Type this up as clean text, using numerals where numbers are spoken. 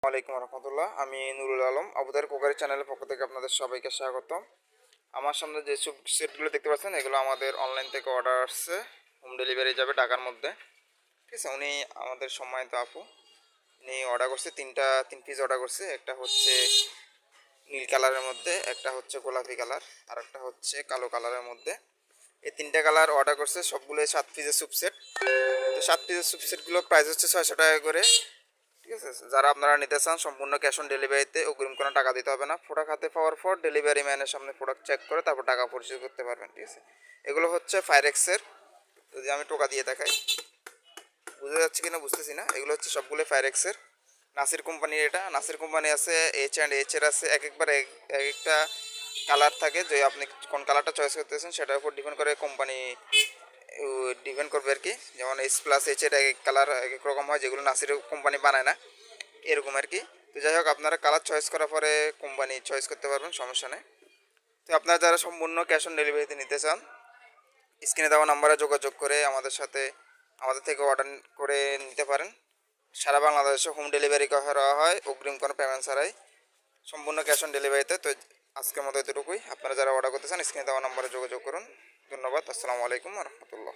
ওয়ালাইকুম রহমতুল্লাহ। আমি নুরুল আলম, আবুদার কুকারি চ্যানেলের পক্ষ থেকে আপনাদের সবাইকে স্বাগতম। আমার সামনে যে সব সেটগুলো দেখতে পাচ্ছেন এগুলো আমাদের অনলাইন থেকে অর্ডার আসছে, হোম ডেলিভারি যাবে ঢাকার মধ্যে। ঠিক আছে, উনি আমাদের সম্মানিত আপু, উনি অর্ডার করছে তিন পিস অর্ডার করছে। একটা হচ্ছে নীল কালারের মধ্যে, একটা হচ্ছে গোলাপি কালার, আর একটা হচ্ছে কালো কালারের মধ্যে। এই তিনটা কালার অর্ডার করছে, সবগুলো 7 পিসের স্যুপ সেট। তো 7 পিসের স্যুপ সেটগুলোর প্রাইস হচ্ছে 600 টাকা করে। ঠিক আছে, যারা আপনারা নিতে চান সম্পূর্ণ ক্যাশ অন ডেলিভারিতে, অগ্রিম কোনো টাকা দিতে হবে না। প্রোডাক্ট হাতে পাওয়ার পর ডেলিভারি ম্যানের সামনে প্রোডাক্ট চেক করে তারপর টাকা পরিশোধ করতে পারবেন। ঠিক আছে, এগুলো হচ্ছে ফায়ারেক্সের। যদি আমি টোকা দিয়ে দেখাই, বুঝতে যাচ্ছে কিনা বুঝতেছি না। এগুলো হচ্ছে সবগুলো ফায়ারেক্সের, নাসির কোম্পানির। এটা নাসির কোম্পানি আছে, H&H এর আছে। এক একবার এক একটা কালার থাকে, যে আপনি কোন কালারটা চয়েস করতেছেন সেটার উপর ডিপেন্ড করে কোম্পানি ডিপেন্ড করবে আর কি। যেমন H+H এর এক এক কালার এক এক রকম হয়, যেগুলো নাসির কোম্পানি বানায় না, এরকম আর কি। তো যাই হোক, আপনারা কালার চয়েস করার পরে কোম্পানি চয়েস করতে পারবেন, সমস্যা নেই। তো আপনারা যারা সম্পূর্ণ ক্যাশ অন ডেলিভারিতে নিতে চান, স্ক্রিনে দেওয়া নাম্বারে যোগাযোগ করে আমাদের থেকে অর্ডার করে নিতে পারেন। সারা বাংলাদেশে হোম ডেলিভারি করা হয়, অগ্রিম কোনো পেমেন্ট ছাড়াই, সম্পূর্ণ ক্যাশ অন ডেলিভারিতে। তো আজকের মতো এতটুকুই। আপনারা যারা অর্ডার করতে চান স্ক্রিনে দেওয়া নাম্বারে যোগাযোগ করুন। ধন্যবাদ। আসসালামু আলাইকুম রহমতুল্লাহ।